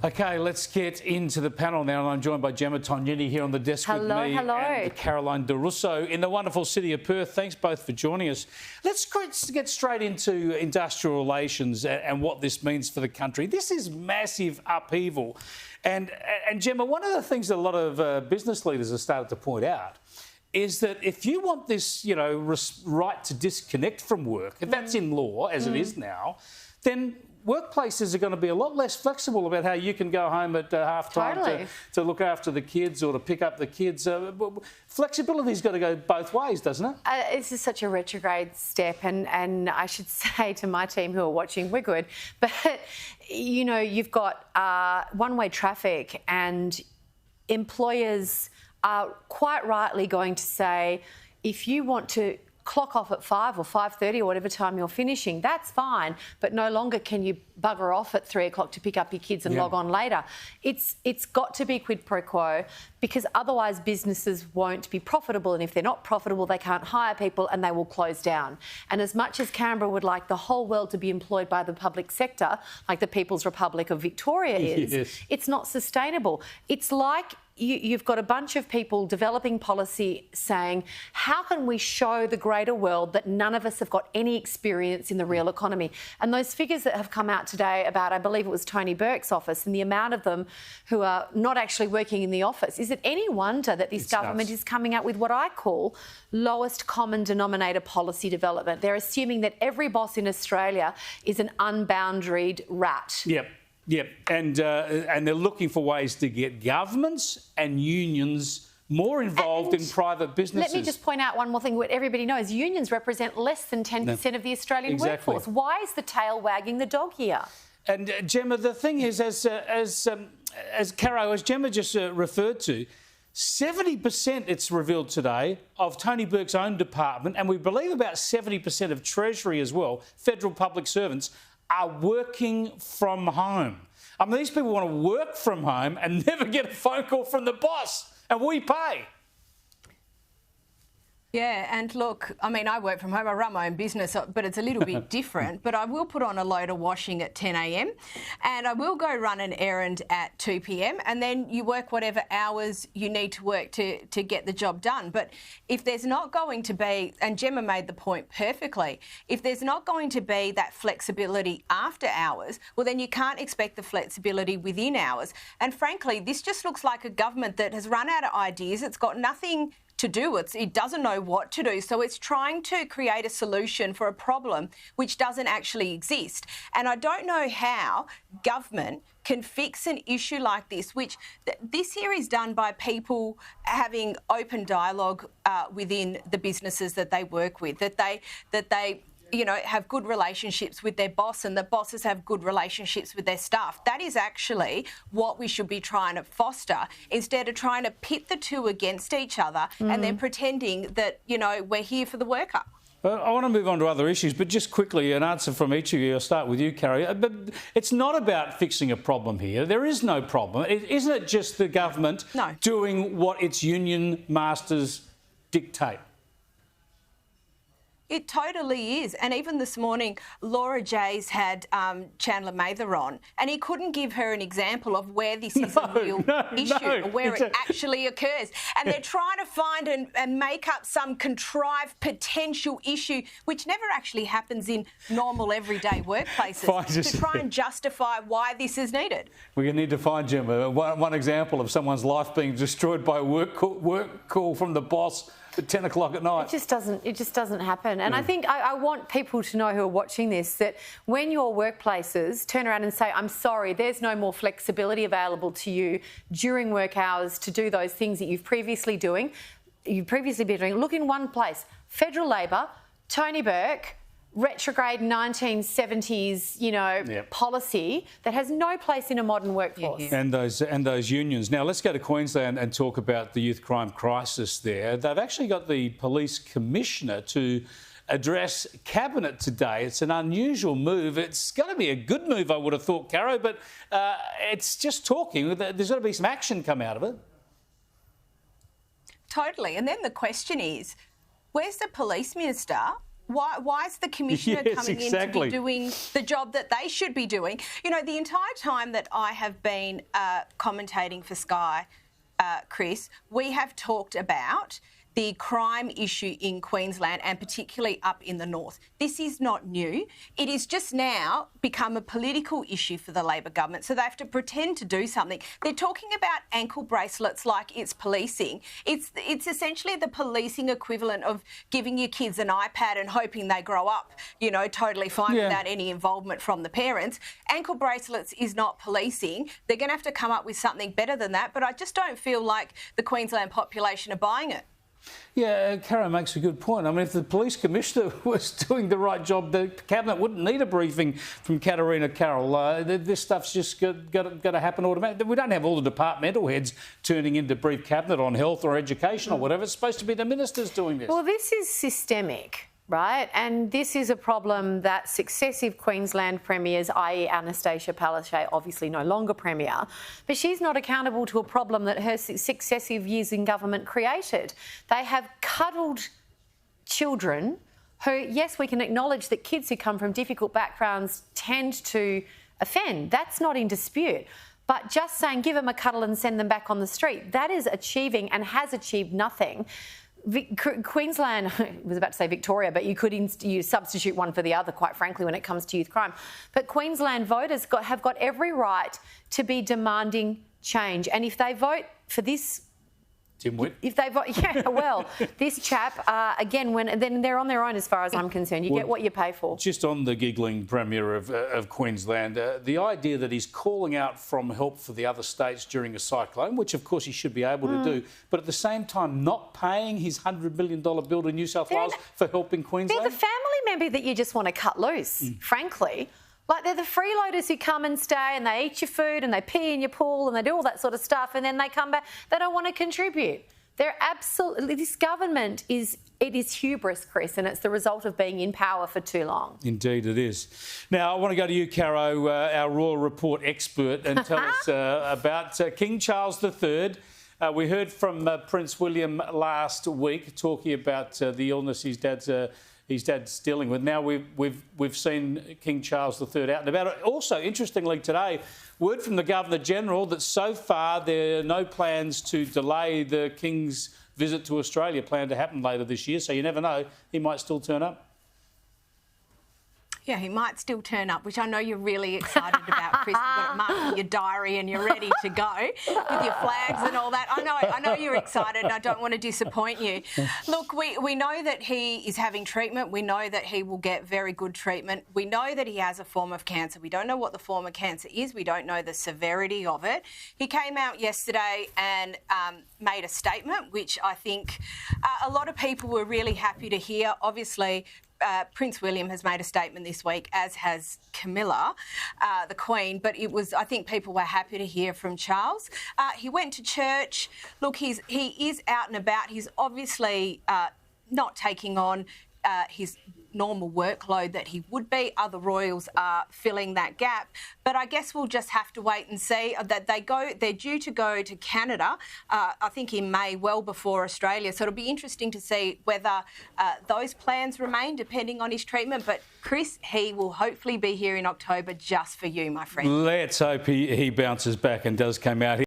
Okay, let's get into the panel now. I'm joined by Gemma Tognini here on the desk with me and Caroline De Russo in the wonderful city of Perth. Thanks both for joining us. Let's get straight into industrial relations and what this means for the country. This is massive upheaval. And Gemma, one of the things that a lot of business leaders have started to point out is that if you want this, right to disconnect from work, if that's in law, as it is now, then workplaces are going to be a lot less flexible about how you can go home at half-time to look after the kids or to pick up the kids. Flexibility's got to go both ways, doesn't it? This is such a retrograde step, and I should say to my team who are watching, we're good. But, you've got one-way traffic, and employers are quite rightly going to say, if you want to clock off at 5 or 5:30 or whatever time you're finishing, that's fine, but no longer can you bugger off at 3 o'clock to pick up your kids and log on later. It's got to be quid pro quo, because otherwise businesses won't be profitable, and if they're not profitable, they can't hire people and they will close down. And as much as Canberra would like the whole world to be employed by the public sector, like the People's Republic of Victoria is, it's not sustainable. It's like you've got a bunch of people developing policy saying, how can we show the greater world that none of us have got any experience in the real economy? And those figures that have come out today about, I believe it was Tony Burke's office, and the amount of them who are not actually working in the office, is it any wonder that this government is coming out with what I call lowest common denominator policy development? They're assuming that every boss in Australia is an unboundaried rat. Yep, and they're looking for ways to get governments and unions more involved in private businesses. Let me just point out one more thing. What everybody knows, unions represent less than 10% of the Australian workforce. Why is the tail wagging the dog here? And Gemma, the thing is, as Gemma just referred to, 70%, it's revealed today, of Tony Burke's own department, and we believe about 70% of Treasury as well, federal public servants, are working from home. I mean, these people want to work from home and never get a phone call from the boss, and we pay. Yeah, and look, I mean, I work from home, I run my own business, but it's a little bit different. But I will put on a load of washing at 10 a.m. and I will go run an errand at 2 p.m. and then you work whatever hours you need to work to get the job done. But if there's not going to be, and Gemma made the point perfectly, if there's not going to be that flexibility after hours, well, then you can't expect the flexibility within hours. And frankly, this just looks like a government that has run out of ideas. It's got nothing to do. It doesn't know what to do. So it's trying to create a solution for a problem which doesn't actually exist. And I don't know how government can fix an issue like this, which this here is done by people having open dialogue within the businesses that they work with, that they have good relationships with their boss, and the bosses have good relationships with their staff. That is actually what we should be trying to foster, instead of trying to pit the two against each other and then pretending that, we're here for the worker. I want to move on to other issues, but just quickly, an answer from each of you. I'll start with you, Carrie. But it's not about fixing a problem here. There is no problem. Isn't it just the government doing what its union masters dictate? It totally is. And even this morning, Laura Jays had Chandler Mather on, and he couldn't give her an example of where this is a real issue, or where it actually occurs. And they're trying to find and make up some contrived potential issue, which never actually happens in normal everyday workplaces, to try and justify why this is needed. We need to find, Gemma, one example of someone's life being destroyed by a work call from the boss at 10 o'clock at night. It just doesn't happen. And I think I want people to know who are watching this that when your workplaces turn around and say, I'm sorry, there's no more flexibility available to you during work hours to do those things that you've previously been doing, look in one place. Federal Labor, Tony Burke, retrograde 1970s, policy that has no place in a modern workforce. And those unions. Now, let's go to Queensland and talk about the youth crime crisis there. They've actually got the police commissioner to address Cabinet today. It's an unusual move. It's going to be a good move, I would have thought, Caro, but it's just talking. There's got to be some action come out of it. Totally. And then the question is, where's the police minister Why is the Commissioner coming in to be doing the job that they should be doing? You know, the entire time that I have been commentating for Sky, Chris, we have talked about the crime issue in Queensland and particularly up in the north. This is not new. It is just now become a political issue for the Labor government, so they have to pretend to do something. They're talking about ankle bracelets like it's policing. It's essentially the policing equivalent of giving your kids an iPad and hoping they grow up, you know, totally fine without any involvement from the parents. Ankle bracelets is not policing. They're going to have to come up with something better than that, but I just don't feel like the Queensland population are buying it. Yeah, Cara makes a good point. I mean, if the police commissioner was doing the right job, the cabinet wouldn't need a briefing from Katarina Carroll. This stuff's just got to happen automatically. We don't have all the departmental heads turning in to brief cabinet on health or education or whatever. It's supposed to be the ministers doing this. Well, this is systemic, right? And this is a problem that successive Queensland premiers, i.e. Anastasia Palaszczuk, obviously no longer premier, but she's not accountable to a problem that her successive years in government created. They have cuddled children who, yes, we can acknowledge that kids who come from difficult backgrounds tend to offend. That's not in dispute. But just saying give them a cuddle and send them back on the street, that is achieving and has achieved nothing. Queensland, I was about to say Victoria, but you could substitute one for the other, quite frankly, when it comes to youth crime. But Queensland voters have got every right to be demanding change. And if they vote for this... If they vote, this chap, then they're on their own as far as I'm concerned. You get what you pay for. Just on the giggling Premier of Queensland, the idea that he's calling out from help for the other states during a cyclone, which of course he should be able to do, but at the same time not paying his $100 million bill to New South Wales for help in Queensland? They're the family member that you just want to cut loose, frankly. Like, they're the freeloaders who come and stay and they eat your food and they pee in your pool and they do all that sort of stuff, and then they come back. They don't want to contribute. They're absolutely... This government is hubris, Chris, and it's the result of being in power for too long. Indeed it is. Now, I want to go to you, Caro, our Royal Report expert, and tell us about King Charles III. We heard from Prince William last week talking about the illness his dad's dealing with. Now we've seen King Charles III out and about. Also, interestingly today, word from the Governor-General that so far there are no plans to delay the King's visit to Australia, planned to happen later this year. So you never know, he might still turn up. Yeah, he might still turn up, which I know you're really excited about, Chris. You've got it marked in your diary and you're ready to go with your flags and all that. I know you're excited and I don't want to disappoint you. Look, we know that he is having treatment. We know that he will get very good treatment. We know that he has a form of cancer. We don't know what the form of cancer is. We don't know the severity of it. He came out yesterday and made a statement, which I think a lot of people were really happy to hear. Obviously, Prince William has made a statement this week, as has Camilla, the Queen, but I think people were happy to hear from Charles. He went to church. Look, he is out and about. He's obviously not taking on his normal workload that he would be. Other royals are filling that gap. But I guess we'll just have to wait and see that they're due to go to Canada, I think in May, well before Australia. So it'll be interesting to see whether those plans remain depending on his treatment. But Chris, he will hopefully be here in October just for you, my friend. Let's hope he bounces back and does come out here.